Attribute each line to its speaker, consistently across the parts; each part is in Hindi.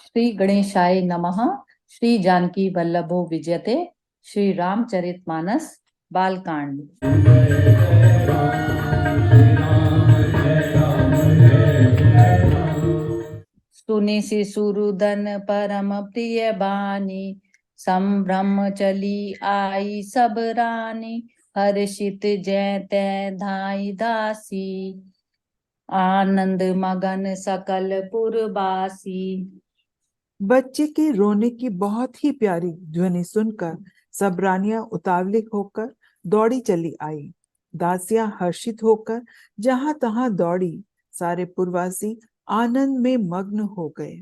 Speaker 1: श्री गणेशाय नमः। श्री जानकी वल्लभो विजयते। श्री रामचरितमानस बालकांड। सुनि शिशुरुदन परम प्रिय बानी, संभ्रम चली आई सब रानी। हर्षित जय तै धाई दासी, आनंद मगन सकल पुरबासी।
Speaker 2: बच्चे के रोने की बहुत ही प्यारी ध्वनि सुनकर सब रानियां उतावली होकर दौड़ी चली आई। दासियां हर्षित होकर जहां तहां दौड़ी। सारे पुरवासी आनंद में मग्न हो गए।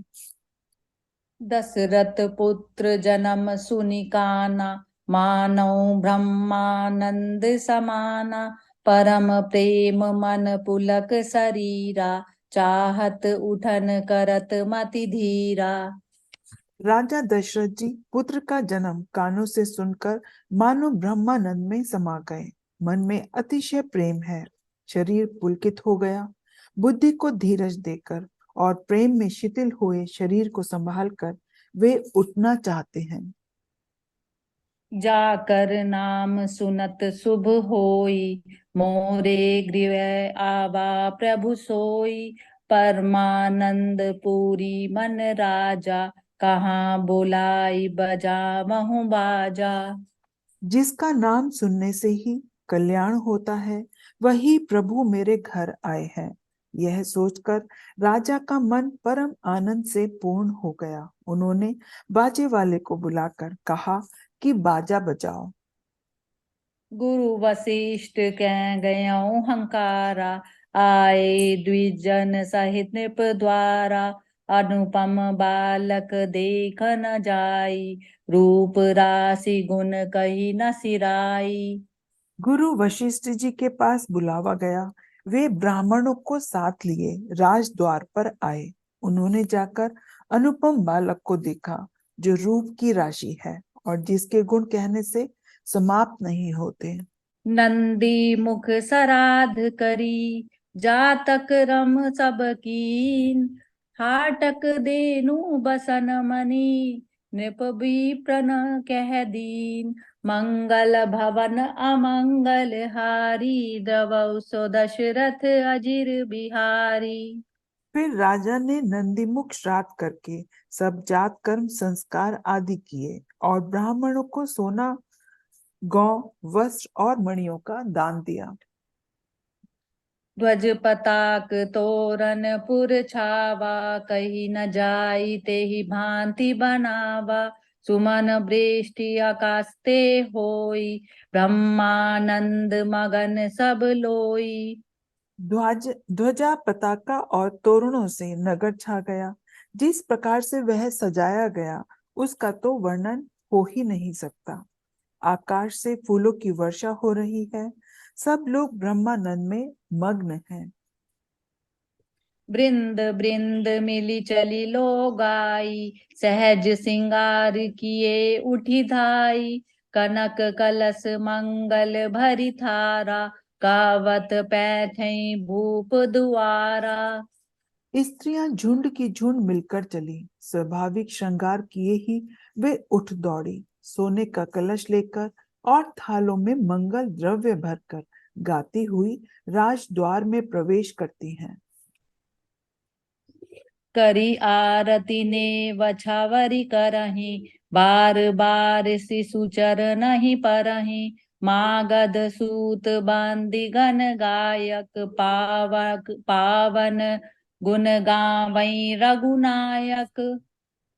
Speaker 1: दशरथ पुत्र जन्म सुनि काना, मानौ ब्रह्मानंद समाना। परम प्रेम मन पुलक शरीरा, चाहत उठन करत मति धीरा।
Speaker 2: राजा दशरथ जी पुत्र का जन्म कानों से सुनकर मानो ब्रह्मानंद में समा गए। मन में अतिशय प्रेम है। शरीर पुलकित हो गया। बुद्धि को धीरज देकर और प्रेम में शिथिल हुए शरीर को संभालकर वे उठना चाहते हैं।
Speaker 1: जाकर नाम सुनत शुभ होई, मोरे गृह आवा प्रभु सोई। परमानंद पूरी मन राजा, कहाँ बोलाई बजा महु बाजा।
Speaker 2: जिसका नाम सुनने से ही कल्याण होता है, वही प्रभु मेरे घर आए हैं। यह सोचकर राजा का मन परम आनंद से पूर्ण हो गया। उन्होंने बाजे वाले को बुलाकर कहा कि बाजा बजाओ।
Speaker 1: गुरु वशिष्ठ कह गयो हंकारा, आए द्विजन सहित नृप द्वारा। अनुपम बालक देख न जाई, रूप राशि गुण कही न सिराई।
Speaker 2: गुरु वशिष्ठ जी के पास बुलावा गया। वे ब्राह्मणों को साथ लिए राजद्वार पर आए। उन्होंने जाकर अनुपम बालक को देखा, जो रूप की राशि है और जिसके गुण कहने से समाप्त नहीं होते।
Speaker 1: नंदी मुख सराध करी, जातक रम सब कीन। हाटक देनु बसन मनी, नृप विप्रन कह दीन। मंगल भवन अमंगल हारी, द्रवौ सो दशरथ अजिर बिहारी।
Speaker 2: फिर राजा ने नंदीमुख श्राद्ध करके सब जात कर्म संस्कार आदि किए और ब्राह्मणों को सोना, गौ, वस्त्र और मणियों का दान दिया।
Speaker 1: ध्वज पताक तोरण पुर छावा, कही न जाई तेहि भांति बनावा। सुमन वृष्टि आकाशते होई, ब्रह्मानंद मगन सब लोई।
Speaker 2: ध्वजा, पताका और तोरणों से नगर छा गया। जिस प्रकार से वह सजाया गया, उसका तो वर्णन हो ही नहीं सकता। आकाश से फूलों की वर्षा हो रही है। सब लोग ब्रह्मानंद में मग्न हैं।
Speaker 1: वृंद वृंद मिली चली लोगाई, सहज सिंगार किए उठी धाई। कनक कलश मंगल भरी थारा, गावत पैठई भूप दुआरा।
Speaker 2: स्त्रियां झुंड की झुंड मिलकर चली। स्वाभाविक श्रृंगार किए ही वे उठ दौड़ी। सोने का कलश लेकर और थालों में मंगल द्रव्य भरकर गाती हुई राजद्वार में प्रवेश करती हैं।
Speaker 1: करी आरती ने वछावरी करही, बार बार शिशु नहीं परही। मागध सूत बांदी गण गायक, पावन गुण गावई रघुनायक।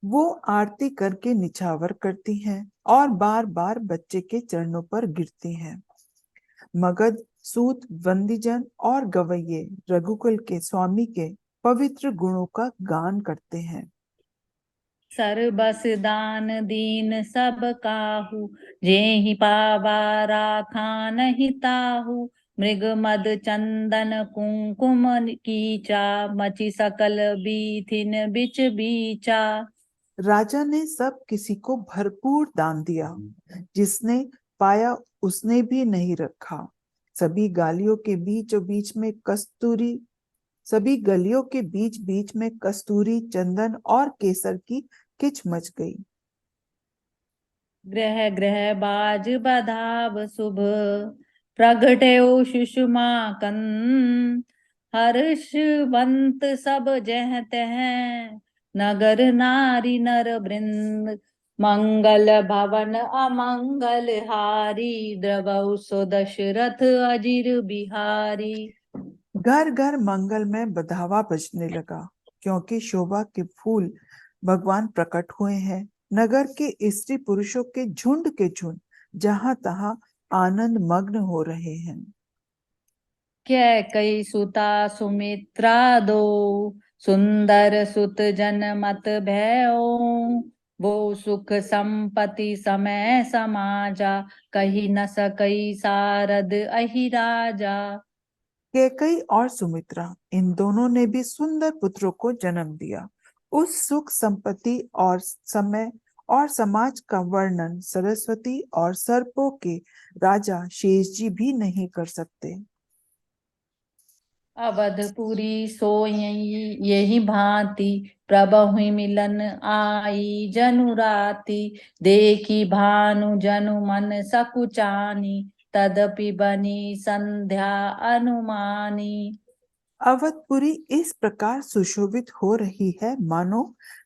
Speaker 2: वो आरती करके निछावर करती हैं और बार बार बच्चे के चरणों पर गिरती हैं। मगध सूत वंदीजन और गवैये रघुकुल के स्वामी के पवित्र गुणों का गान करते हैं।
Speaker 1: सर्बस दान दीन सब काहू, जेहि पावा राखा नहीं ताहू। मृग मद चंदन कुंकुम कीचा, मची सकल बीथिन बिच बीचा।
Speaker 2: राजा ने सब किसी को भरपूर दान दिया। जिसने पाया उसने भी नहीं रखा। सभी गालियों के बीचों बीच में कस्तूरी सभी गलियों के बीच बीच में कस्तूरी, चंदन और केसर की किच मच गई।
Speaker 1: ग्रह ग्रह बाज बधाव शुभ, प्रगट्यो सुषमा कंद। हर्षवंत सब जह तह, नगर नारी नर वृंद। मंगल भवन अमंगल हारी, द्रवौ सो दशरथ अजिर बिहारी।
Speaker 2: घर घर मंगल में बधावा बजने लगा, क्योंकि शोभा के फूल भगवान प्रकट हुए हैं। नगर के स्त्री पुरुषों के झुंड जहां तहां आनंद मग्न हो रहे हैं।
Speaker 1: कैकई सुता सुमित्रा दो, सुंदर सुत जनमत भयो। वो सुख संपत्ति समय समाजा, कही न सकई सारद अहि राजा।
Speaker 2: कैकई और सुमित्रा, इन दोनों ने भी सुंदर पुत्रों को जन्म दिया। उस सुख संपत्ति और समय और समाज का वर्णन सरस्वती और सर्पों के राजा शेष जी भी नहीं कर सकते।
Speaker 1: अवधपुरी सोई यही भांति, प्रभु मिलन आई जनु राति। देखी भानु जनु मन सकुचानी, तदपि बनी संध्या अनुमानी।
Speaker 2: अवधपुरी इस प्रकार सुशोभित हो रही है मानो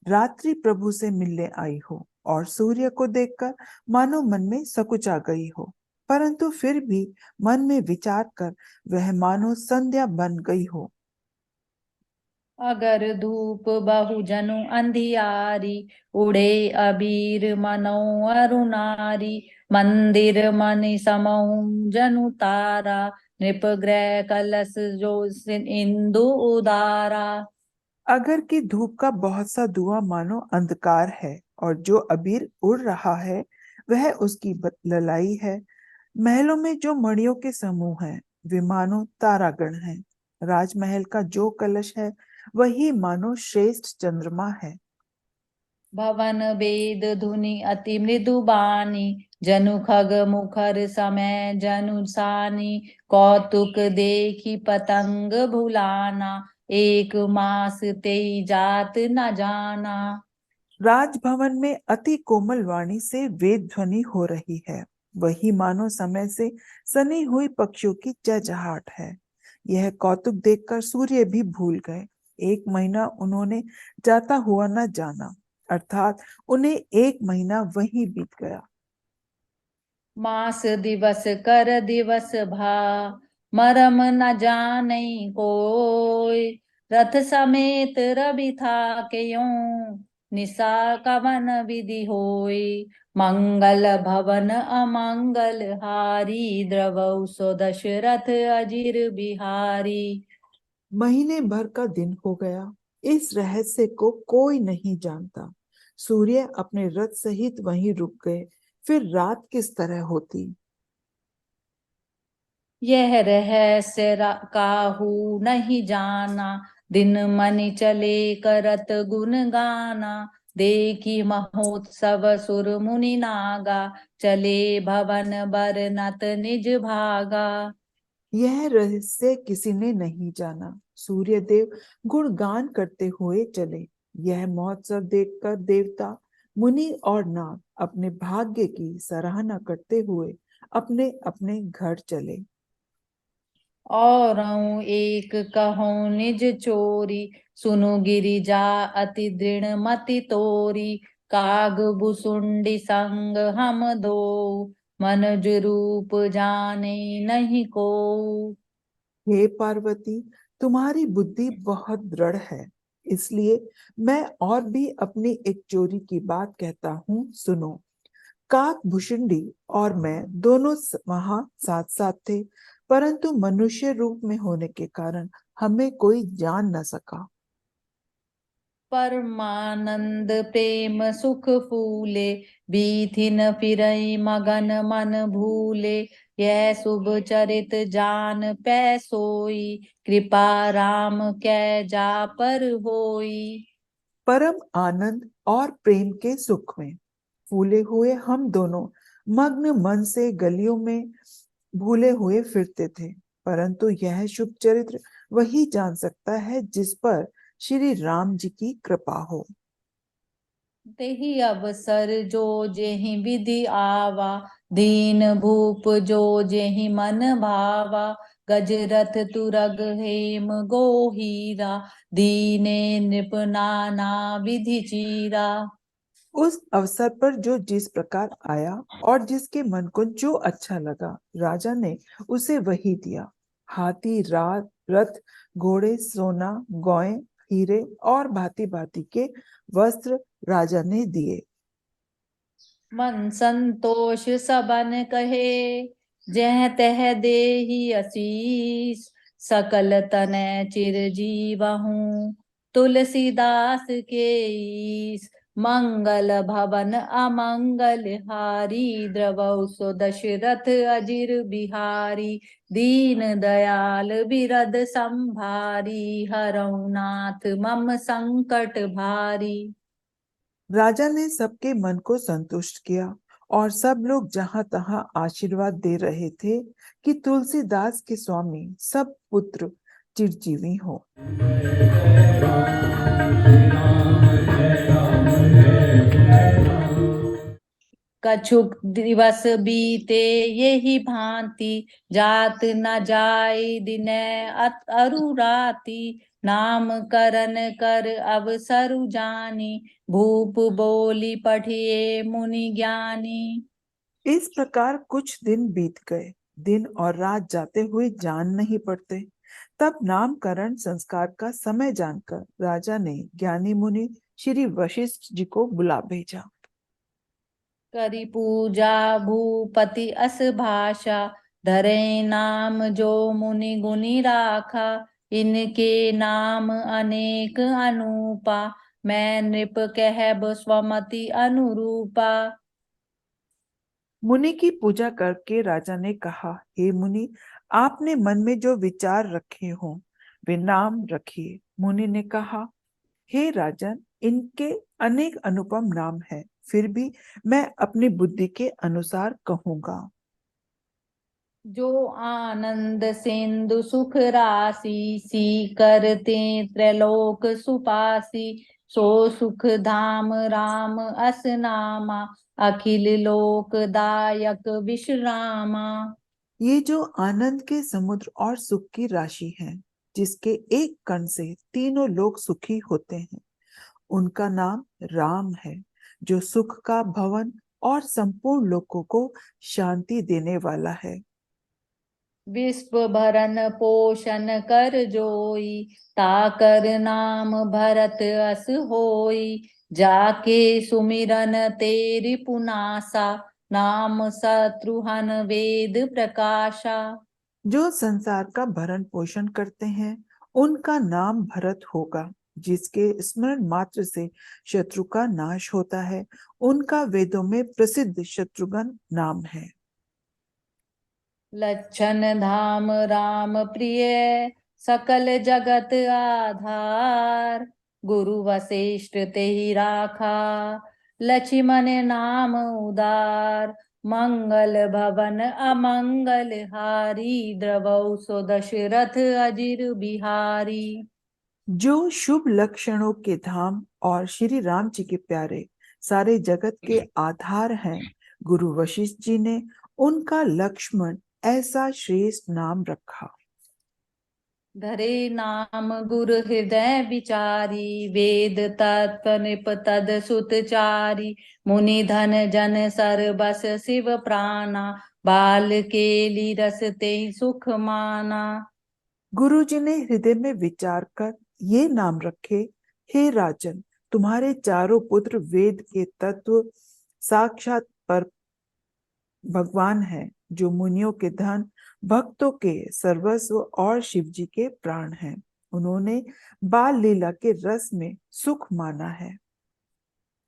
Speaker 2: रात्रि प्रभु से मिलने आई हो, और सूर्य को देखकर मानो मन में सकुचा गई हो, परंतु फिर भी मन में विचार कर वह मानो संध्या बन गई हो।
Speaker 1: अगर धूप बहु जनु अंधियारी, उड़े अबीर मनो अरुणारी। मंदिर मनि समहु जनु तारा, नृप गृह कलश जो इंदु उदारा।
Speaker 2: अगर की धूप का बहुत सा धुआं मानो अंधकार है, और जो अबीर उड़ रहा है वह उसकी ललाई है। महलों में जो मणियों के समूह हैं वे मानो तारागण हैं। राजमहल का जो कलश है वही मानो श्रेष्ठ चंद्रमा है।
Speaker 1: भवन वेद धुनि अति मृदु बानी, जनु खग मुखर समय जनु सानी। कौतुक देखी पतंग भुलाना, एक मास तेई जात न जाना।
Speaker 2: राजभवन में अति कोमल वाणी से वेद ध्वनि हो रही है, वही मानो समय से सनी हुई पक्षियों की चहचहाट है। यह कौतुक देखकर सूर्य भी भूल गए। एक महीना उन्होंने जाता हुआ न जाना, अर्थात उन्हें एक महीना वहीं बीत गया।
Speaker 1: मास दिवस कर दिवस भा, मरम न जाने कोय। रथ समेत रवि था क्यों, निशा कवन विधि होय। मंगल भवन अमंगल हारी, द्रवौ सो दशरथ अजिर बिहारी।
Speaker 2: महीने भर का दिन हो गया, इस रहस्य को कोई नहीं जानता। सूर्य अपने रथ सहित वहीं रुक गए, फिर रात किस तरह होती।
Speaker 1: यह रहस्य काहू नहीं जाना, दिन मनि चले करत गुण गाना। देखी महोत्सव सुर मुनि नागा, चले भवन बर नत निज भागा।
Speaker 2: यह रहस्य किसी ने नहीं जाना। सूर्य देव गुणगान करते हुए चले। यह महोत्सव देखकर देवता, मुनि और नाग अपने भाग्य की सराहना करते हुए अपने अपने घर चले।
Speaker 1: और एक कहूँ निज चोरी, सुनु गिरिजा अति दृढ़ मति तोरी। काग भुसुंडी संग हम दो, मनुज रूप जाने नहीं को।
Speaker 2: हे पार्वती, तुम्हारी बुद्धि बहुत दृढ़ है, इसलिए मैं और भी अपनी एक चोरी की बात कहता हूँ, सुनो। काक भुषुंडी और मैं दोनों वहां साथ साथ थे, परंतु मनुष्य रूप में होने के कारण हमें कोई जान न सका।
Speaker 1: परमानंद प्रेम सुख फूले, बीथिन फिरई मगन मन भूले। यह शुभ चरित जान पै सोई, कृपा राम कै जा पर होई।
Speaker 2: परम आनंद और प्रेम के सुख में फूले हुए हम दोनों मग्न मन से गलियों में भूले हुए फिरते थे। परंतु यह शुभ चरित्र वही जान सकता है जिस पर श्री राम जी की कृपा हो।
Speaker 1: तेहि अवसर जो जेहि विधि आवा, दीन भूप जो जेहि मन भावा। गजरथ तुरग हेम गोहीरा, दीने नृप नाना विधि चीरा।
Speaker 2: उस अवसर पर जो जिस प्रकार आया और जिसके मन को जो अच्छा लगा, राजा ने उसे वही दिया। हाथी, रथ, घोड़े, सोना, गौएं, हीरे और भांति भांति के वस्त्र राजा ने दिए।
Speaker 1: मन संतोष सबन कहे, जह तह देहि आशीष। सकल तनय चिरजीवहूँ, तुलसीदास के ईस। मंगल भवन अमंगल हारी, द्रवहु सो दशरथ अजिर बिहारी। दीन दयाल बिरद संभारी, हरऊ नाथ मम संकट भारी।
Speaker 2: राजा ने सबके मन को संतुष्ट किया और सब लोग जहां तहां आशीर्वाद दे रहे थे कि तुलसीदास के स्वामी सब पुत्र चिरजीवी हो।
Speaker 1: कछुक दिवस बीते यही भांति, जात न जाय दिनै अरु राति। नाम करन कर अवसरु जानी, भूप बोली पठिए मुनि ज्ञानी।
Speaker 2: इस प्रकार कुछ दिन बीत गए। दिन और रात जाते हुए जान नहीं पड़ते। तब नामकरण संस्कार का समय जानकर राजा ने ज्ञानी मुनि श्री वशिष्ठ जी को बुला भेजा।
Speaker 1: करी पूजा भूपति अस भाषा, धरे नाम जो मुनि गुनी राखा। इनके नाम अनेक अनूपा, मैं नृप कहब स्वमति अनुरूपा।
Speaker 2: मुनि की पूजा करके राजा ने कहा, हे मुनि, आपने मन में जो विचार रखे हो वे नाम रखिए। मुनि ने कहा, हे राजन, इनके अनेक अनुपम नाम हैं, फिर भी मैं अपनी बुद्धि के अनुसार कहूंगा।
Speaker 1: जो आनंद सिंधु सुख राशि, सी करते त्रैलोक सुपासी। सो सुख धाम राम अस नामा, अखिल लोक दायक विश्रामा।
Speaker 2: ये जो आनंद के समुद्र और सुख की राशि है, जिसके एक कण से तीनों लोग सुखी होते हैं, उनका नाम राम है, जो सुख का भवन और संपूर्ण लोगों को शांति देने वाला है।
Speaker 1: विश्व भरन पोषण कर जोई, ताकर नाम भरत अस होई। जाके सुमिरन तेरि पुनासा, नाम शत्रुहन वेद प्रकाशा।
Speaker 2: जो संसार का भरण पोषण करते हैं, उनका नाम भरत होगा। जिसके स्मरण मात्र से शत्रु का नाश होता है, उनका वेदों में प्रसिद्ध शत्रुघ्न नाम है।
Speaker 1: लक्षण धाम राम प्रिय, सकल जगत आधार। गुरु वशिष्ठ तेहि राखा, लक्ष्मण नाम उदार। मंगल भवन अमंगल हारी, द्रवहु सो दशरथ अजिर बिहारी।
Speaker 2: जो शुभ लक्षणों के धाम और श्री राम जी के प्यारे, सारे जगत के आधार हैं, गुरु वशिष्ठ जी ने उनका लक्ष्मण ऐसा श्रेष्ठ नाम रखा।
Speaker 1: धरे नाम गुरु हृदय विचारी, वेद तत्व निप तद सुत चारी। मुनि धन जन सर बस शिव प्राणा, बाल केली रस ते सुख माना।
Speaker 2: गुरु जी ने हृदय में विचार कर ये नाम रखे, हे राजन, तुम्हारे चारों पुत्र वेद के तत्व साक्षात पर भगवान है, जो मुनियों के धन, भक्तों के सर्वस्व और शिव जी के प्राण हैं। उन्होंने बाल लीला के रस में सुख माना है।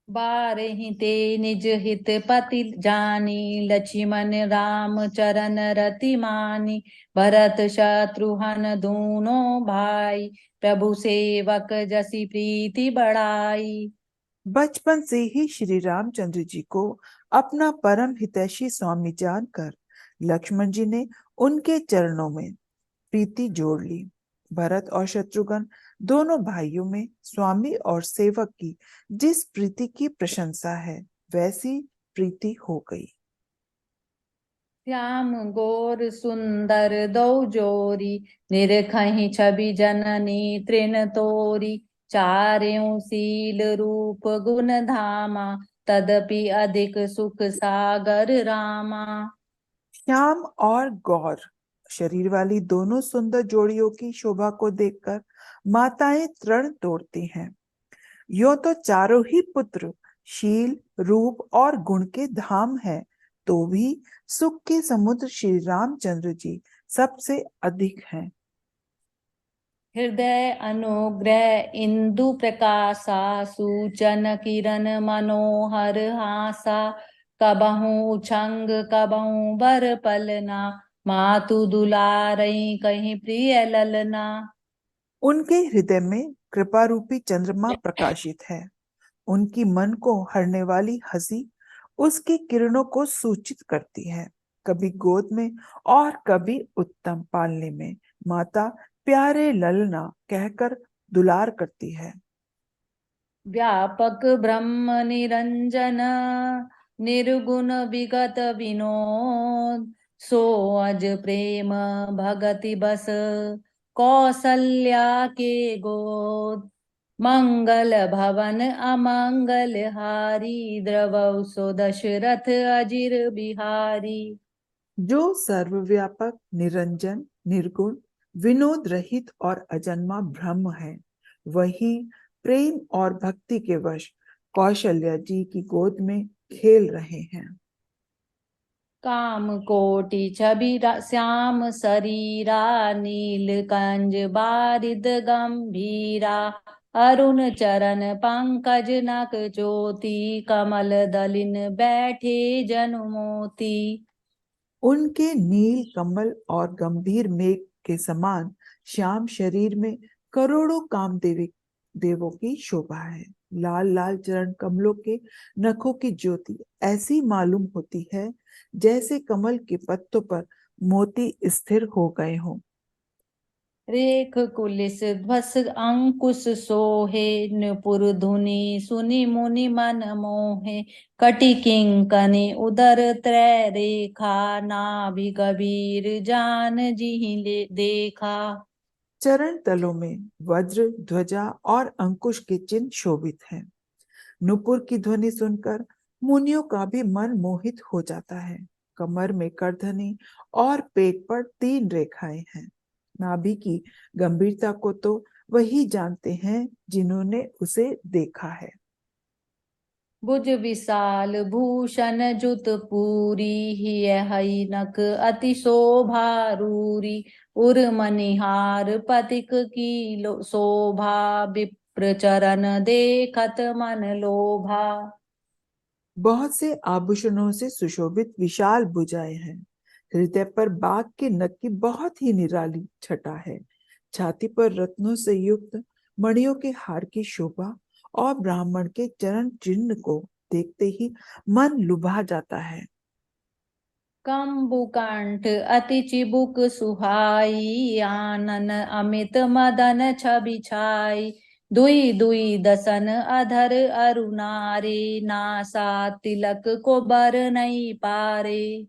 Speaker 1: बारहि ते निज हित पति जानी, लक्ष्मण राम चरण रति मानी। भरत शत्रुघ्न दोनों भाई, प्रभु सेवक जसी प्रीति बढ़ाई।
Speaker 2: बचपन से ही श्री रामचंद्र जी को अपना परम हितैषी स्वामी जानकर लक्ष्मण जी ने उनके चरणों में प्रीति जोड़ ली। भरत और शत्रुघ्न दोनों भाइयों में स्वामी और सेवक की जिस प्रीति की प्रशंसा है वैसी प्रीति हो गई।
Speaker 1: श्याम गोर सुंदर दो जोरी, निरखहि छवि जननी तृण तोरी। चार्यों शील रूप गुण धामा, तदपि अधिक सुख सागर रामा।
Speaker 2: श्याम और गौर शरीर वाली दोनों सुंदर जोड़ियों की शोभा को देखकर माताएं तृण तोड़ती हैं। यो तो चारों ही पुत्र शील रूप और गुण के धाम है, तो भी सुख के समुद्र श्री रामचंद्र जी सबसे अधिक हैं।
Speaker 1: हृदय अनुग्रह इंदु प्रकाशा, सूचन किरण मनोहर हासा। कबहू उछंग कबहू बर पलना, मातु दुलारई कहीं प्रिय ललना।
Speaker 2: उनके हृदय में कृपा रूपी चंद्रमा प्रकाशित है। उनकी मन को हरने वाली हंसी उसकी किरणों को सूचित करती है। कभी गोद में और कभी उत्तम पालने में माता प्यारे ललना कहकर दुलार करती है।
Speaker 1: व्यापक ब्रह्म निरंजन, निर्गुण विगत विनोद। सो अज प्रेम भगति बस, कौसल्या के गोद। मंगल भवन अमंगल हारी, द्रवौ सो दशरथ अजिर बिहारी।
Speaker 2: जो सर्वव्यापक निरंजन निर्गुण विनोद रहित और अजन्मा ब्रह्म है, वही प्रेम और भक्ति के वश कौशल्या जी की गोद में खेल रहे हैं।
Speaker 1: काम कोटि छवि श्याम शरीरा, नील कंज बारिद गंभीरा। अरुण चरण पंकज नक ज्योति, कमल दलिन बैठे जनुमोती।
Speaker 2: उनके नील कमल और गंभीर मेघ के समान श्याम शरीर में करोड़ों कामदेवी देवों की शोभा है। लाल लाल चरण कमलों के नखों की ज्योति ऐसी मालूम होती है जैसे कमल के पत्तों पर मोती स्थिर हो गए हों।
Speaker 1: रेख कुलिस ध्वस अंकुश सोहे, नुपुर धुनि सुनि मुनि मन मोहे। कटि किंकनि उदर त्रय रेखा, नाभि कबीर जान जिहि देखा।
Speaker 2: चरण तलों में वज्र ध्वजा और अंकुश के चिन्ह शोभित हैं। नुपुर की ध्वनि सुनकर मुनियों का भी मन मोहित हो जाता है। कमर में करधनी और पेट पर 3 रेखाएं हैं। नाभि की गंभीरता को तो वही जानते हैं जिन्होंने उसे देखा है।
Speaker 1: भुज विशाल भूषण जुत पूरी, हिय हैनक अति शोभारूरी। उर मनिहार पतिक की शोभा, विप्र चरण देखत मन लोभा।
Speaker 2: बहुत से आभूषणों से सुशोभित विशाल भुजाएं हैं। हृदय पर बाघ के नख की बहुत ही निराली छटा है। छाती पर रत्नों से युक्त मणियों के हार की शोभा और ब्राह्मण के चरण चिन्ह को देखते ही मन लुभा जाता है।
Speaker 1: कंबुकंठ अति चिबुक सुहाई, आनन अमित मदन छवि छाई। दुई दुई दसन अधर अरुणारे, नासा तिलक को बर नहीं पारे।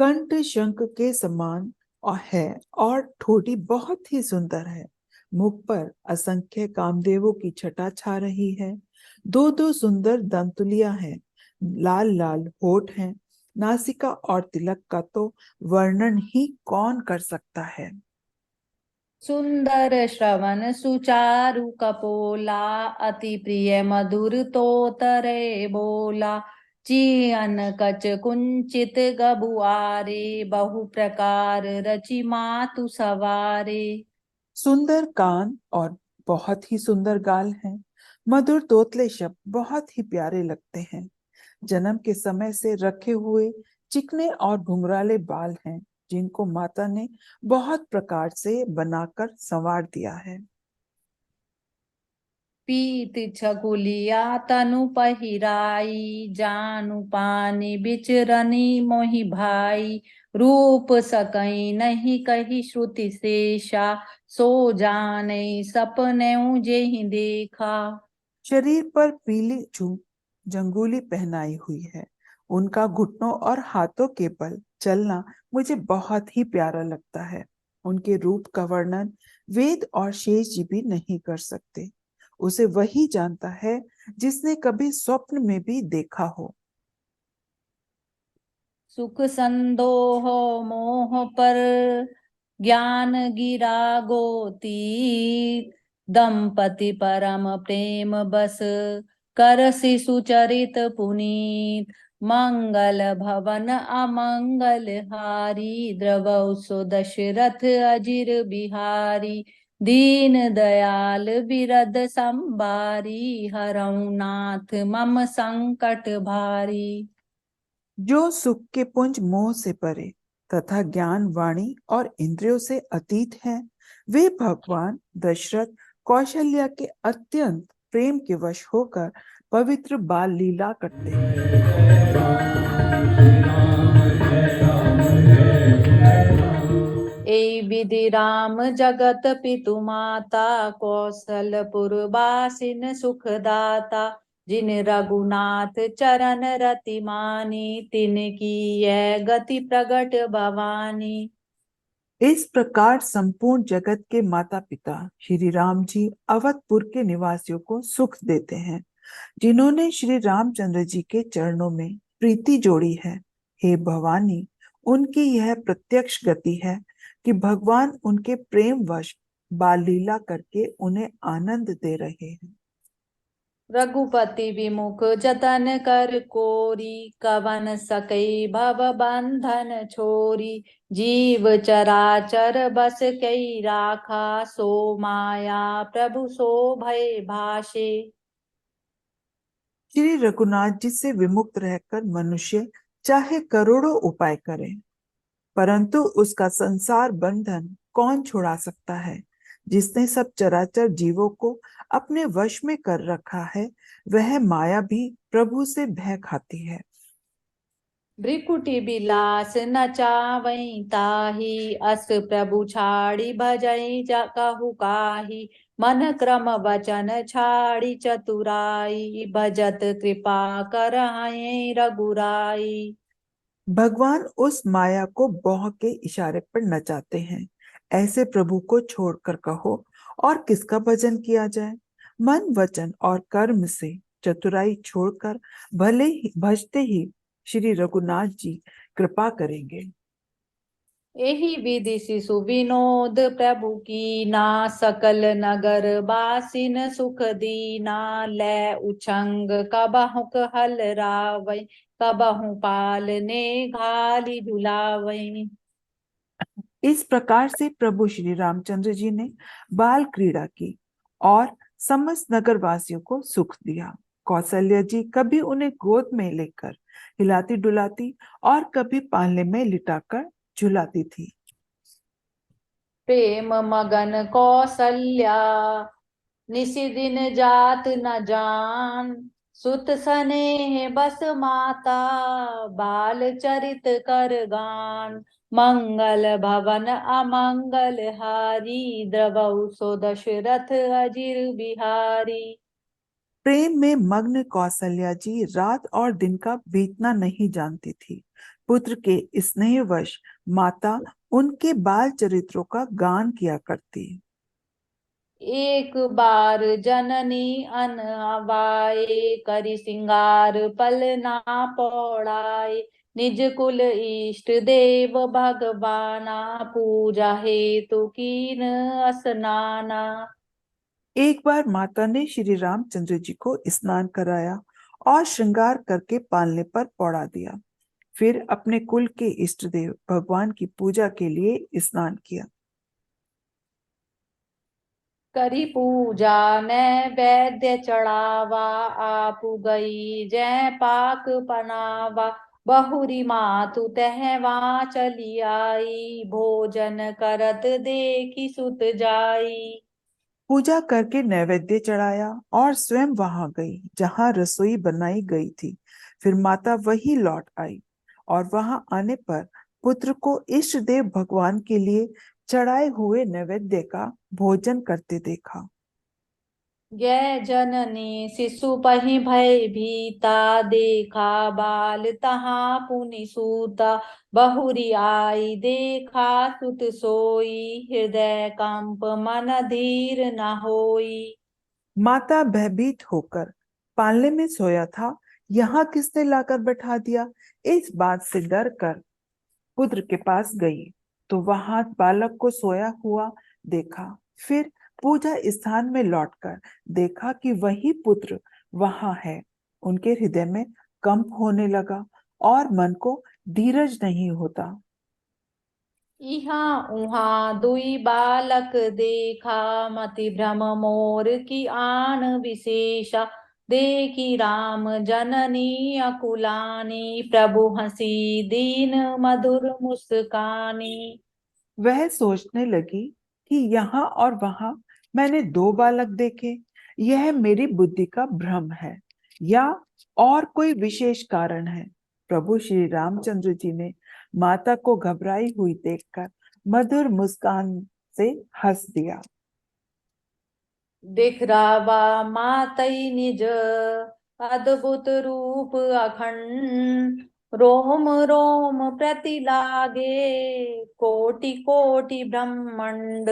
Speaker 2: कंठ शंख के समान और है और ठोड़ी बहुत ही सुंदर है। मुख पर असंख्य कामदेवों की छटा छा रही है। दो दो सुंदर दंतुलियां हैं। लाल लाल होठ हैं। नासिका और तिलक का तो वर्णन ही कौन कर सकता है।
Speaker 1: सुंदर श्रवण सुचारु कपोला, अति प्रिय मधुर तोतरे बोला। चियन कच कुंचित गबुआरे, बहु प्रकार रचि मातु सवारे।
Speaker 2: सुंदर कान और बहुत ही सुंदर गाल हैं। मधुर तोतले शब्द बहुत ही प्यारे लगते हैं। जन्म के समय से रखे हुए चिकने और घुंघराले बाल हैं, जिनको माता ने बहुत प्रकार से बनाकर संवार दिया है।
Speaker 1: पीत छकुलिया तनु पहिराई, जानु पानी बिचरनी मोहि भाई। रूप सकई नहीं कही श्रुति शेषा, सो जाने सपने जेहि देखा।
Speaker 2: शरीर पर पीली जंगूली पहनाई हुई है। उनका घुटनों और हाथों के बल चलना मुझे बहुत ही प्यारा लगता है। उनके रूप का वर्णन वेद और शेष जी भी नहीं कर सकते। उसे वही जानता है जिसने कभी स्वप्न में भी देखा हो।
Speaker 1: सुख संदोह मोह पर ज्ञान गिरा गोती, दंपति परम प्रेम बस कर शिशु चरित पुनीत। मंगल भवन अमंगल हारी, द्रवौ सो दशरथ अजिर बिहारी। दीन दयाल बिरद संबारी, हरौ नाथ मम संकट भारी।
Speaker 2: जो सुख के पुंज मोह से परे तथा ज्ञान वाणी और इंद्रियों से अतीत हैं, वे भगवान दशरथ कौशल्या के अत्यंत प्रेम के वश होकर पवित्र बाल लीला करते हैं।
Speaker 1: ए विधि राम जगत पितु माता, कौशलपुर बासिन सुखदाता। जिन रघुनाथ चरण रति मानी, तिनकी यह गति प्रगट भवानी।
Speaker 2: इस प्रकार संपूर्ण जगत के माता पिता श्री राम जी अवधपुर के निवासियों को सुख देते हैं, जिन्होंने श्री रामचंद्र जी के चरणों में प्रीति जोड़ी है। हे भवानी, उनकी यह प्रत्यक्ष गति है कि भगवान उनके प्रेम वश बाल लीला करके उन्हें आनंद दे रहे हैं।
Speaker 1: रघुपति विमुख जतन कर कोरी, कवन सकई भव बंधन छोरी। जीव चराचर बस कई राखा, सो माया प्रभु सो भय भाषे।
Speaker 2: श्री रघुनाथ जी से विमुक्त रहकर मनुष्य चाहे करोड़ों उपाय करे, परंतु उसका संसार बंधन कौन छुड़ा सकता है। जिसने सब चराचर जीवों को अपने वश में कर रखा है, वह माया भी प्रभु से भय खाती है।
Speaker 1: भ्रिकुटी बिलास नचावई ताही, अस प्रभु छाड़ी भजई कहु काही। मन क्रम वचन छाड़ी चतुराई, भजत कृपा करहै रघुराई।
Speaker 2: भगवान उस माया को भौं के इशारे पर नचाते हैं। ऐसे प्रभु को छोड़कर कहो और किसका भजन किया जाए। मन वचन और कर्म से चतुराई छोड़कर भले ही भजते ही श्री रघुनाथ जी कृपा करेंगे।
Speaker 1: एहि विधि शिशु विनोद प्रभु की ना, सकल नगर बासिन सुख दीना। लै उछंग कबहुक हल रावै, कबहु पालने घाली झुलावै।
Speaker 2: इस प्रकार से प्रभु श्री रामचंद्र जी ने बाल क्रीड़ा की और समस्त नगरवासियों को सुख दिया। कौशल्या जी कभी उन्हें गोद में लेकर हिलाती डुलाती और कभी पालने में लिटाकर झुलाती थी।
Speaker 1: प्रेम मगन कौसल्या, निसि दिन जात न जान। सुत सनेह बस माता, बाल चरित कर गान। मंगल भवन अमंगल हारी, द्रवौ सो दशरथ अजिर बिहारी।
Speaker 2: प्रेम में मग्न कौशल्या जी रात और दिन का बीतना नहीं जानती थी। पुत्र के स्नेहवश माता उनके बाल चरित्रों का गान किया करती।
Speaker 1: एक बार जननी अनवाए, करि सिंगार पल ना पौड़ाए। निज कुल इष्ट देव भगवाना, पूजा हेतु कीन असनाना।
Speaker 2: एक बार माता ने श्री रामचंद्र जी को स्नान कराया और श्रृंगार करके पालने पर पौड़ा दिया। फिर अपने कुल के इष्ट देव भगवान की पूजा के लिए स्नान किया।
Speaker 1: करी पूजा नैवेद्य चढ़ावा, आपु गई जय पाक पनावा। बहुरी मातु तहवा चली आई, भोजन करत देखी सुत जाई।
Speaker 2: पूजा करके नैवेद्य चढ़ाया और स्वयं वहां गई जहां रसोई बनाई गई थी। फिर माता वही लौट आई और वहां आने पर पुत्र को इष्ट देव भगवान के लिए चढ़ाए हुए नैवेद्य का भोजन करते देखा।
Speaker 1: जय जननी शिशु पहि भय भीता, देखा बाल तहाँ पुनि सूता, बहुरी आई देखा सुत सोई, हृदय कंप मन धीर न होई।
Speaker 2: माता भयभीत होकर पालने में सोया था, यहाँ किसने लाकर बैठा दिया, इस बात से डर कर पुत्र के पास गई तो वहां बालक को सोया हुआ देखा। फिर पूजा स्थान में लौटकर देखा कि वही पुत्र वहां है। उनके हृदय में कंप होने लगा और मन को धीरज नहीं होता।
Speaker 1: इहाँ उहाँ दुई बालक देखा, मति भ्रम मोर की आन विशेषा, देखी राम जननी अकुलानी, प्रभु हंसी दीन मधुर मुस्कानी।
Speaker 2: वह सोचने लगी कि यहाँ और वहां मैंने दो बालक देखे, यह मेरी बुद्धि का भ्रम है या और कोई विशेष कारण है। प्रभु श्री रामचंद्र जी ने माता को घबराई हुई देखकर मधुर मुस्कान से हंस दिया।
Speaker 1: दिखरावा मातई निज अद्भुत रूप अखंड, रोम रोम प्रति लागे कोटि कोटि ब्रह्मंड,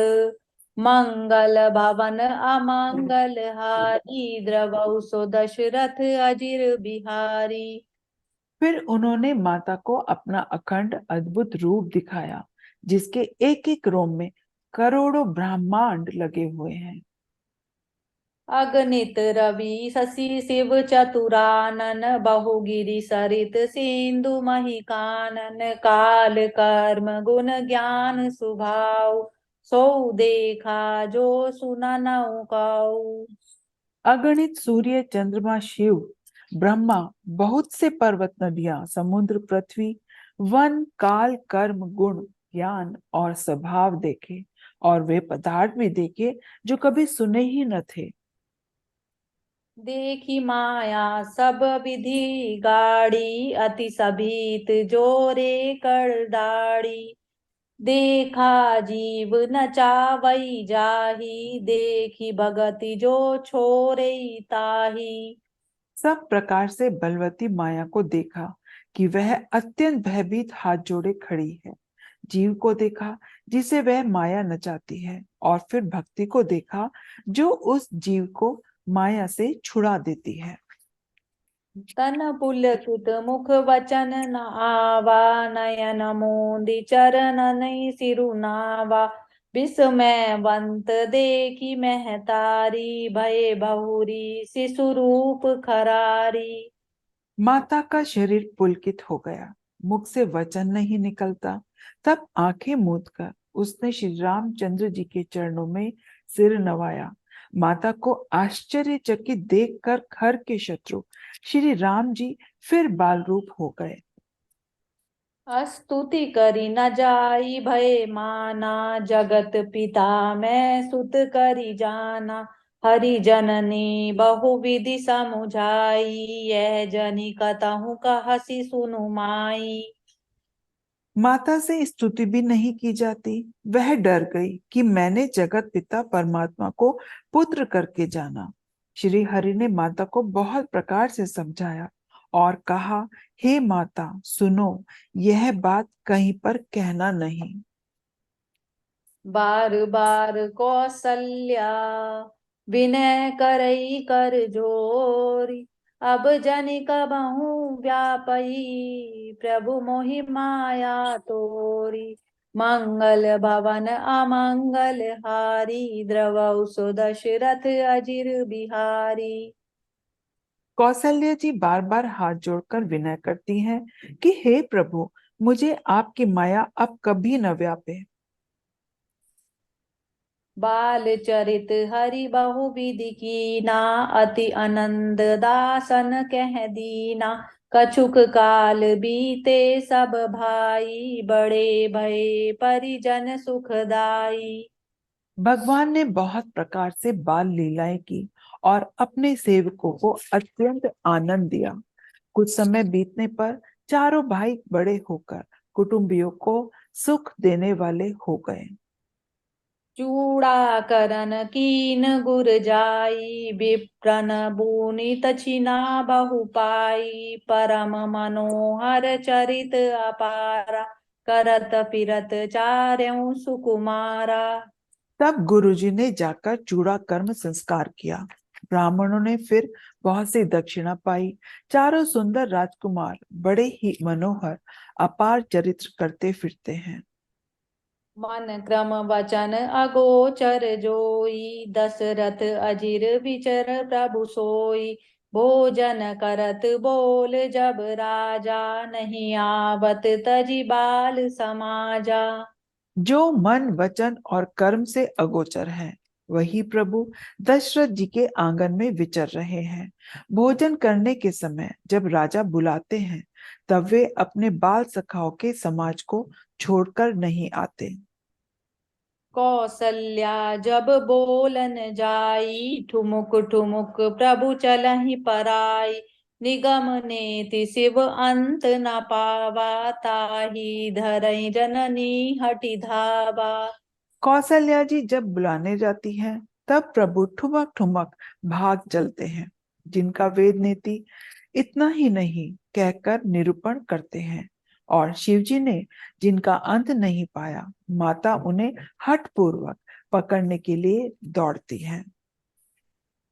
Speaker 1: मंगल भवन अमंगल हारी, द्रवौ सो दशरथ अजिर बिहारी।
Speaker 2: फिर उन्होंने माता को अपना अखंड अद्भुत रूप दिखाया, जिसके एक एक रोम में करोड़ों ब्रह्मांड लगे हुए हैं।
Speaker 1: अगणित रवि शशि शिव चतुरानन, बहुगिरि सरित सिंधु मही कानन, काल कर्म गुण ज्ञान सुभाव, सो देखा जो सुना नौ कौ।
Speaker 2: अगणित सूर्य चंद्रमा शिव ब्रह्मा, बहुत से पर्वत नदियां समुद्र पृथ्वी वन काल कर्म गुण ज्ञान और स्वभाव देखे, और वे पदार्थ भी देखे जो कभी सुने ही न थे।
Speaker 1: देखी माया सब विधि गाड़ी, अति सभीत जोरे कर दाड़ी, देखा जीव न चावई जाही, देखी भगति जो छोरे ताही।
Speaker 2: सब प्रकार से बलवती माया को देखा कि वह अत्यंत भयभीत हाथ जोड़े खड़ी है। जीव को देखा जिसे वह माया नचाती है, और फिर भक्ति को देखा जो उस जीव को माया से छुड़ा देती है।
Speaker 1: तन पुलकित मुख वचन न आवा, नयन मोदि चरण नहीं सिरुनावा, विस्मयवंत देखी महतारी, भय बहुरी शिशु रूप खरारी।
Speaker 2: माता का शरीर पुलकित हो गया, मुख से वचन नहीं निकलता। तब आंखें मूंद कर उसने श्री रामचंद्र जी के चरणों में सिर नवाया। माता को आश्चर्यचकित देखकर खर के शत्रु श्री राम जी फिर बाल रूप हो गए।
Speaker 1: स्तुति करी न जाई भय माना, जगत पिता मैं सुत करी जाना, हरि जननी बहुविधि समुझाई, यह जनी कतहु कहसी सुनु माई।
Speaker 2: माता से स्तुति भी नहीं की जाती। वह डर गई कि मैंने जगत पिता परमात्मा को पुत्र करके जाना। श्री हरि ने माता को बहुत प्रकार से समझाया और कहा, हे माता सुनो, यह बात कहीं पर कहना नहीं।
Speaker 1: बार बार कौसल्या विनय करई कर जोरी, अब जनि कबहु व्यापई, प्रभु मोहि माया तोरी, मंगल भवन अमंगल हारी, द्रवौ सो दशरथ अजिर बिहारी।
Speaker 2: कौशल्य जी बार बार हाथ जोड़कर विनय करती हैं कि हे प्रभु, मुझे आपकी माया अब कभी न व्यापे।
Speaker 1: बाल चरित हरि बहु विधि कीना, अति आनंद दासन कह दीना, कछुक काल बीते सब भाई, बड़े भय परिजन सुखदाई।
Speaker 2: भगवान ने बहुत प्रकार से बाल लीलाएं की और अपने सेवकों को अत्यंत आनंद दिया। कुछ समय बीतने पर चारों भाई बड़े होकर कुटुंबियों को सुख देने वाले हो गए।
Speaker 1: चूड़ा करन कीन गुर जाई, विप्रन बुनि तछिना बहु पाई, परम मनोहर चरित अपारा, करत फिरत चार्यों सुकुमारा।
Speaker 2: तब गुरुजी ने जाकर चूड़ा कर्म संस्कार किया। ब्राह्मणों ने फिर बहुत सी दक्षिणा पाई। चारों सुंदर राजकुमार बड़े ही मनोहर अपार चरित्र करते फिरते हैं।
Speaker 1: मन क्रम वचन अगोचर जोई, दशरथ अजिर विचर प्रभु सोई। भोजन करत बोल जब राजा, नहीं आवत तजि बाल समाजा।
Speaker 2: जो मन वचन और कर्म से अगोचर है, वही प्रभु दशरथ जी के आंगन में विचर रहे हैं। भोजन करने के समय जब राजा बुलाते हैं, तब वे अपने बाल सखाओं के समाज को छोड़कर नहीं आते।
Speaker 1: कौसल्या जब बोलन जाई, ठुमुक ठुमुक प्रभु चलहि पराई। निगम नेति शिव अंत न पावा, ताहि धरई जननी हटि धावा।
Speaker 2: कौशल्या जी जब बुलाने जाती हैं, तब प्रभु ठुमक ठुमक भाग चलते हैं। जिनका वेद नीति इतना ही नहीं कहकर निरूपण करते हैं, और शिवजी ने जिनका अंत नहीं पाया, माता उन्हें हठ पूर्वक पकड़ने के लिए दौड़ती है।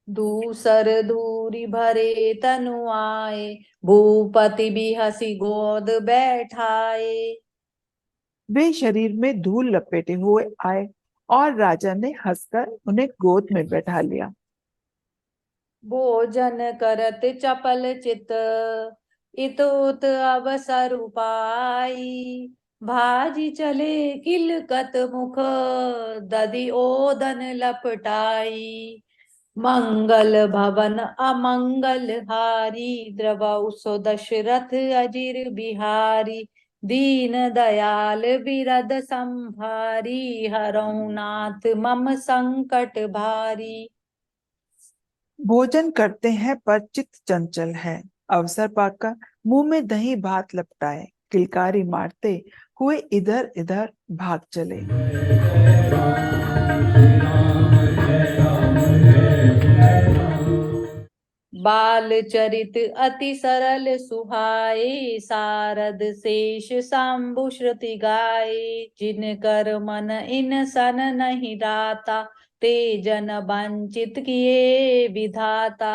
Speaker 1: दूसर दूरी भरे तनु आए, भूपति भी हंसी गोद बैठाए।
Speaker 2: वे शरीर में धूल लपेटे हुए आए, और राजा ने हंसकर उन्हें गोद में बैठा लिया।
Speaker 1: भोजन करत चपल चित, इत उत अवसर पाई। भाजी चले किलकत मुख, ददि ओदन लपटाई। मंगल भवन अमंगल हारी, द्रवौ सो दशरथ अजिर बिहारी। दीन दयाल बिरद संभारी, हरौ नाथ मम संकट भारी।
Speaker 2: भोजन करते हैं पर चित्त चंचल है। अवसर पाकर मुंह में दही भात लपटाए, किलकारी मारते हुए इधर इधर भाग चले।
Speaker 1: बाल चरित अति सरल सुहाए, सारद शेष शंभु श्रुति गाए। जिन कर मन इन सन नहीं दाता, ते जन वंचित किए विधाता।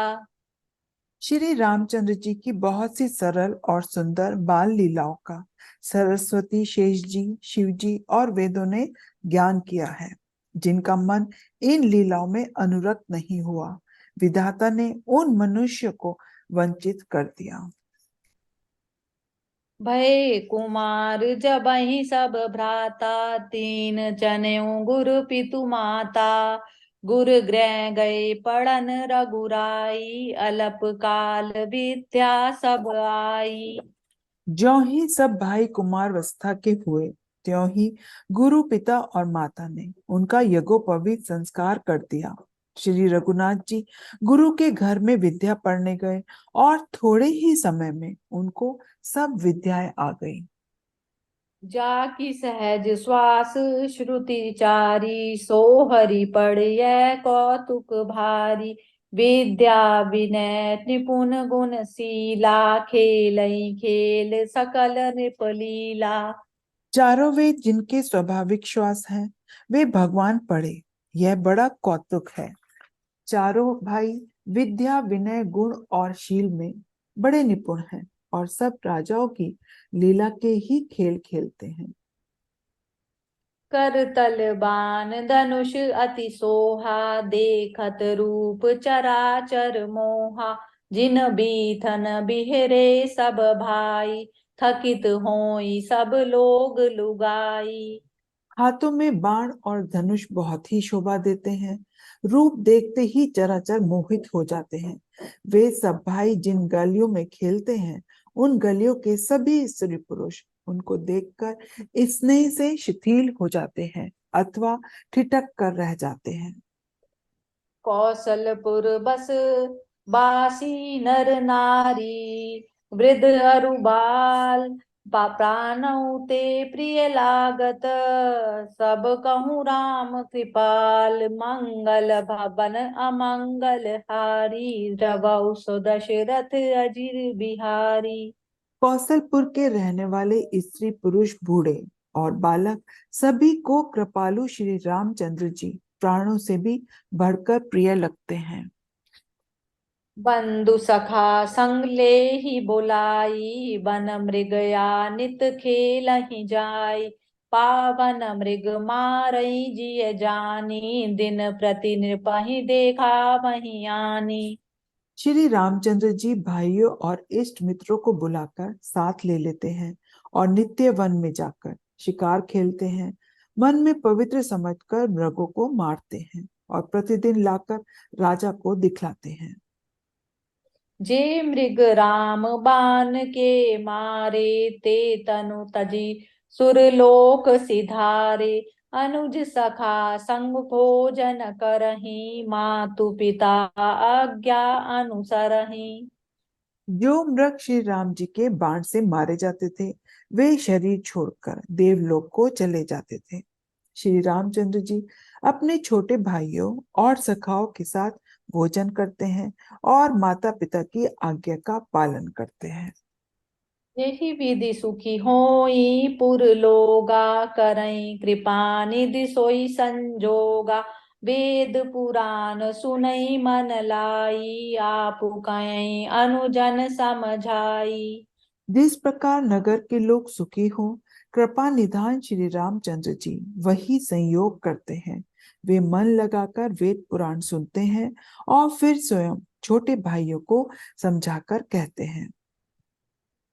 Speaker 2: श्री रामचंद्र जी की बहुत सी सरल और सुंदर बाल लीलाओं का सरस्वती, शेष जी, शिव जी और वेदों ने ज्ञान किया है। जिनका मन इन लीलाओं में अनुरक्त नहीं हुआ, विधाता ने उन मनुष्य को वंचित कर दिया।
Speaker 1: भय कुमार जबहि सब भ्राता, तीन जनेऊ गुरु पितु माता। गुरु गृह गए पढ़न रघुराई, अलप काल विद्या सब आई।
Speaker 2: ज्यों ही सब भाई कुमारवस्था के हुए, त्यों ही गुरु, पिता और माता ने उनका यज्ञोपवीत संस्कार कर दिया। श्री रघुनाथ जी गुरु के घर में विद्या पढ़ने गए, और थोड़े ही समय में उनको सब विद्याएं आ गई।
Speaker 1: जाकी सहज श्वास श्रुति चारी, सो हरि पढ़िय कौतुक भारी। विद्या विनय निपुण गुणशीला, खेलई खेल सकल नृपलीला।
Speaker 2: चारों वेद जिनके स्वाभाविक श्वास हैं, वे भगवान पढ़े, यह बड़ा कौतुक है। चारों भाई विद्या, विनय, गुण और शील में बड़े निपुण हैं, और सब राजाओं की लीला के ही खेल खेलते हैं।
Speaker 1: करतल बाण धनुष अति सोहा, देखत रूप चराचर मोहा। जिन बीथन बिहरे सब भाई, थकित होई सब लोग लुगाई।
Speaker 2: हाथों में बाण और धनुष बहुत ही शोभा देते हैं। रूप देखते ही चराचर मोहित हो जाते हैं। वे सब भाई जिन गलियों में खेलते हैं, उन गलियों के सभी स्त्री पुरुष उनको देखकर स्नेह से शिथिल हो जाते हैं, अथवा ठिठक कर रह जाते हैं।
Speaker 1: कौशलपुर बस बासी नर नारी, वृद्ध अरु बाल। प्राणौ ते प्रिय लागत, सब कहूँ राम कृपाल, मंगल भवन अमंगल हारी, द्रवौ सो दशरथ अजिर बिहारी।
Speaker 2: कौशलपुर के रहने वाले स्त्री पुरुष बूढ़े और बालक सभी को कृपालु श्री रामचंद्र जी प्राणों से भी बढ़कर प्रिय लगते हैं।
Speaker 1: बंधु सखा संग लेहि बुलाई, वन मृगया नित खेलहि जाई, पावन मृग मारई जिय जानी, दिन प्रति नृपहि देखा वही आनी।
Speaker 2: श्री रामचंद्र जी भाइयों और इष्ट मित्रों को बुलाकर साथ ले लेते हैं और नित्य वन में जाकर शिकार खेलते हैं। मन में पवित्र समझकर मृगों को मारते हैं और प्रतिदिन लाकर राजा को दिखलाते हैं।
Speaker 1: जे मृग राम बाण के मारे, ते तनु तजी सुरलोक सिधारे, अनुज सखा संग भोजन करही, मातु पिता आज्ञा अनुसरही।
Speaker 2: जो मृग श्री राम जी के बाण से मारे जाते थे वे शरीर छोड़कर देवलोक को चले जाते थे। श्री रामचंद्र जी अपने छोटे भाइयों और सखाओं के साथ भोजन करते हैं और माता पिता की आज्ञा का पालन करते हैं।
Speaker 1: यही विधि सुखी होई पुर लोगा, करई कृपा निधि सोई संजोगा, वेद पुराण सुनई मन लाई, आपु कई अनुजन समझाई।
Speaker 2: जिस प्रकार नगर के लोग सुखी हो, कृपा निधान श्री रामचंद्र जी वही संयोग करते हैं। वे मन लगाकर वेद पुराण सुनते हैं और फिर स्वयं छोटे भाइयों को समझाकर कहते हैं।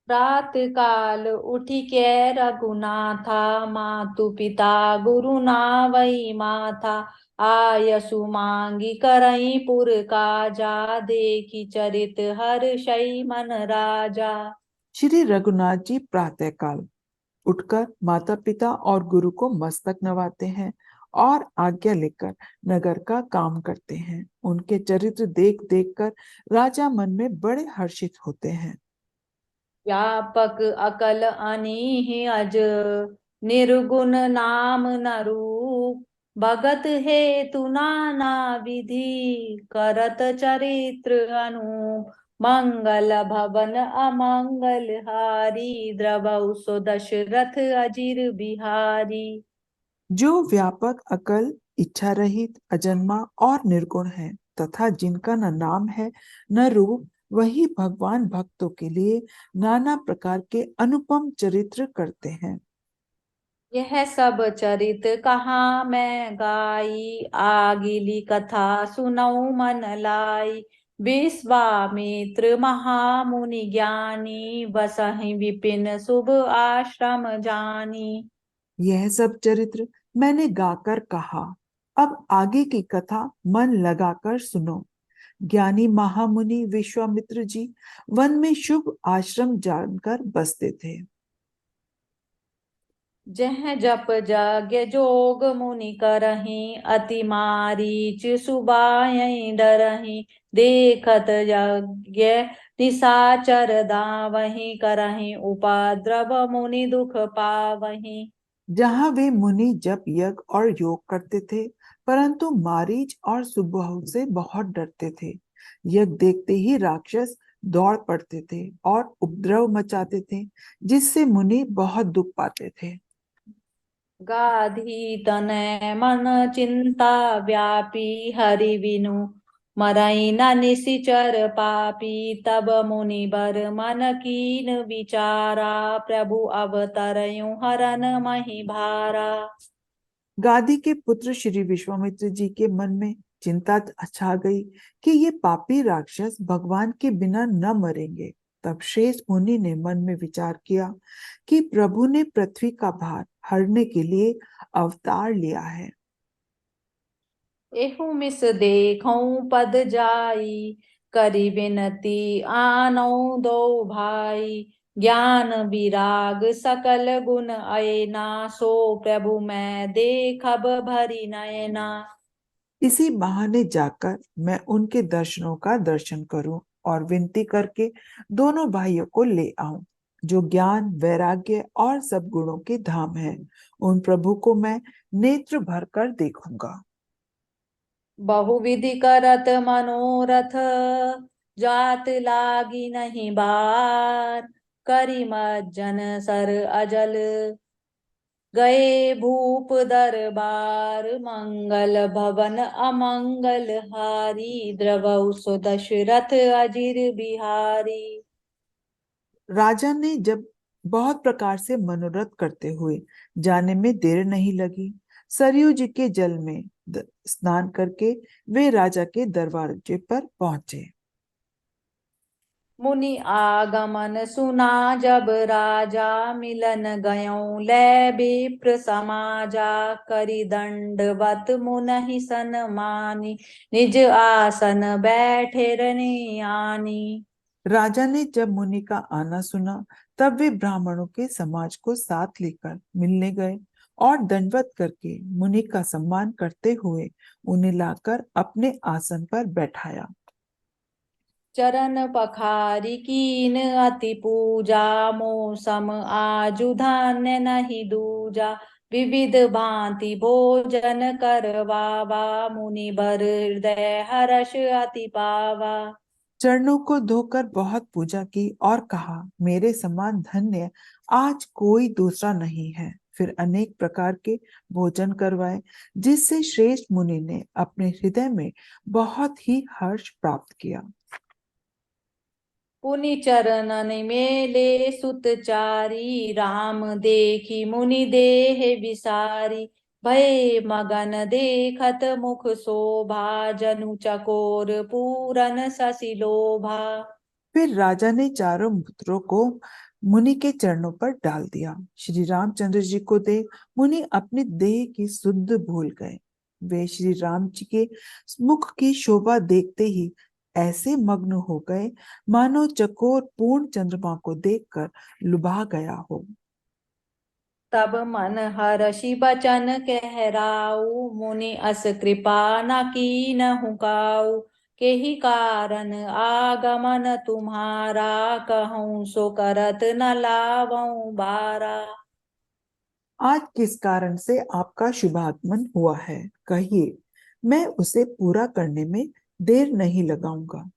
Speaker 1: प्रात काल उठी के रघुनाथा, मातु पिता गुरु नावई माथा, आयसु मांगी करई पुर काजा, देखी चरित हर्षई मन राजा।
Speaker 2: श्री रघुनाथ जी प्रातःकाल उठकर माता पिता और गुरु को मस्तक नवाते हैं और आज्ञा लेकर नगर का काम करते हैं। उनके चरित्र देख देख कर राजा मन में बड़े हर्षित होते हैं।
Speaker 1: व्यापक अकल अनीह अज, निर्गुण नाम न रूप, भगत हेतु नाना विधि, करत चरित्र अनूप, मंगल भवन अमंगल हारी, द्रवौ सो दशरथ अजिर बिहारी।
Speaker 2: जो व्यापक अकल इच्छा रहित अजन्मा और निर्गुण है तथा जिनका न नाम है न रूप, वही भगवान भक्तों के लिए नाना प्रकार के अनुपम चरित्र करते हैं।
Speaker 1: यह सब चरित कहाँ मैं गाई, आगिली कथा सुनऊ मन लाई, विश्वामित्र महामुनि ज्ञानी, बसहि विपिन शुभ आश्रम जानी।
Speaker 2: यह सब चरित्र मैंने गाकर कहा, अब आगे की कथा मन लगाकर सुनो। ज्ञानी महामुनि विश्वामित्र जी वन में शुभ आश्रम जानकर बसते थे।
Speaker 1: जह जप यज्ञ जोग मुनि करही, अति मारीच सुबायहि डरही, देखत यज्ञ निशाचर दावहि, करही उपद्रव मुनि दुख पावहि।
Speaker 2: जहां वे मुनि जप यज्ञ और योग करते थे, परंतु मारीच और सुबाहु से बहुत डरते थे। यज्ञ देखते ही राक्षस दौड़ पड़ते थे और उपद्रव मचाते थे, जिससे मुनि बहुत दुख पाते थे।
Speaker 1: गाधी तनय मन चिंता व्यापी, हरि विनु मरई न निशिचर पापी, तब मुनि बर मन कीन विचारा, प्रभु अवतरयु हरन मही भारा।
Speaker 2: गादी के पुत्र श्री विश्वामित्र जी के मन में चिंता छा गई कि ये पापी राक्षस भगवान के बिना न मरेंगे। तब शेष मुनि ने मन में विचार किया कि प्रभु ने पृथ्वी का भार हरने के लिए अवतार लिया है।
Speaker 1: एहु मिस देखऊं पद जाई, करी विनती आनौ दो भाई, ज्ञान विराग सकल गुण अयना, सो प्रभु मैं देखब भरी नयना।
Speaker 2: इसी बहाने जाकर मैं उनके दर्शनों का दर्शन करूं और विनती करके दोनों भाइयों को ले आऊं। जो ज्ञान, वैराग्य और सब गुणों के धाम है। उन प्रभु को मैं नेत्र भर कर देखूंगा।
Speaker 1: बहुविधि करत मनोरथ, जात लागी नहीं बार। करी मज्जन सर अजल, गए भूप दरबार। मंगल भवन अमंगल हारी, द्रवौ सो दशरथ अजिर बिहारी।
Speaker 2: राजा ने जब बहुत प्रकार से मनोरथ करते हुए जाने में देर नहीं लगी। सरयू जी के जल में स्नान करके वे राजा के दरवाजे पर पहुंचे।
Speaker 1: मुनि आगमन सुना जब राजा, मिलन गयों लै विप्र समाजा। करि दंडवत मुनहि सन्मानी, निज आसन बैठे रनि आनी।
Speaker 2: राजा ने जब मुनि का आना सुना तब वे ब्राह्मणों के समाज को साथ लेकर मिलने गए और दंडवत करके मुनि का सम्मान करते हुए उन्हें लाकर अपने आसन पर बैठाया।
Speaker 1: चरण पखारी कीन अति पूजा, मौसम आजु धान्य नहीं दूजा। विविध भांति भोजन करवावा, मुनि बर हृदय हर्ष अति पावा।
Speaker 2: चरणों को धोकर बहुत पूजा की और कहा, मेरे समान धन्य आज कोई दूसरा नहीं है। फिर अनेक प्रकार के भोजन करवाए, जिससे श्रेष्ठ मुनि ने अपने हृदय में बहुत ही हर्ष प्राप्त किया।
Speaker 1: पुनि चरणन मेले सुतचारी, राम देखी मुनि देह विसारी। भय मगन देखत मुख शोभा, जनु चकोर पूरन शशि लोभा।
Speaker 2: फिर राजा ने चारों पुत्रों को मुनि के चरणों पर डाल दिया। श्री रामचंद्र जी को देख मुनि अपने देह की सुध भूल गए। वे श्री राम जी के मुख की शोभा देखते ही ऐसे मग्न हो गए मानो चकोर पूर्ण चंद्रमा को देखकर लुभा गया हो।
Speaker 1: तब मन हर्षि बचन कहराऊ, मुनि अस कृपा न कीनहु काऊ। केहि कारण आगमन तुम्हारा, कहूँ सो करत न लावऊं बारा।
Speaker 2: आज किस कारण से आपका शुभागमन हुआ है, कहिए, मैं उसे पूरा करने में देर नहीं लगाऊंगा।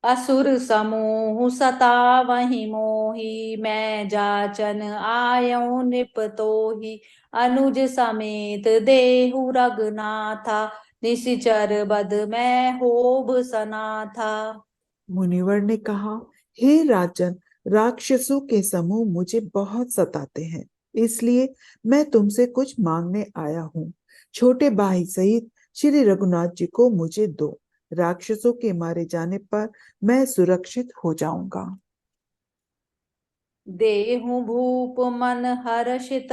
Speaker 1: असुर समूह सतावहि मोहि, मैं जाचन आयऊं नृपतोहि। अनुज समेत देहु रघुनाथा, निशिचर बद मैं होब सनाथा।
Speaker 2: मुनिवर ने कहा, हे राजन, राक्षसों के समूह मुझे बहुत सताते हैं, इसलिए मैं तुमसे कुछ मांगने आया हूँ। छोटे भाई सहित श्री रघुनाथ जी को मुझे दो। राक्षसों के मारे जाने पर मैं सुरक्षित हो जाऊंगा।
Speaker 1: देहु भूप मन हर्षित,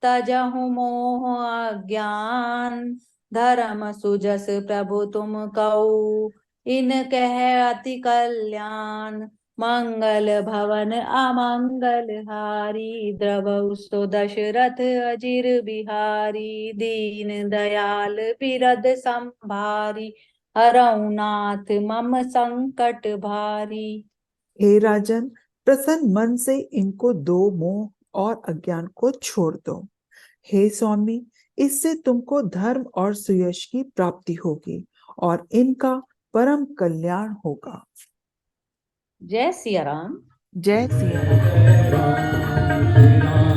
Speaker 1: तजहु मोह अज्ञान। धर्म सुजस प्रभु तुम कऊ, इन कह अति कल्याण। मंगल भवन अमंगल हारी, द्रवौ सो दशरथ अजिर बिहारी। दीन दयाल बिरद संभारी, हरऊ नाथ मम संकट भारी।
Speaker 2: हे राजन, प्रसन्न मन से इनको दो मोह और अज्ञान को छोड़ दो। हे स्वामी, इससे तुमको धर्म और सुयश की प्राप्ति होगी और इनका परम कल्याण होगा।
Speaker 1: जय सिया राम।
Speaker 2: जय सिया राम।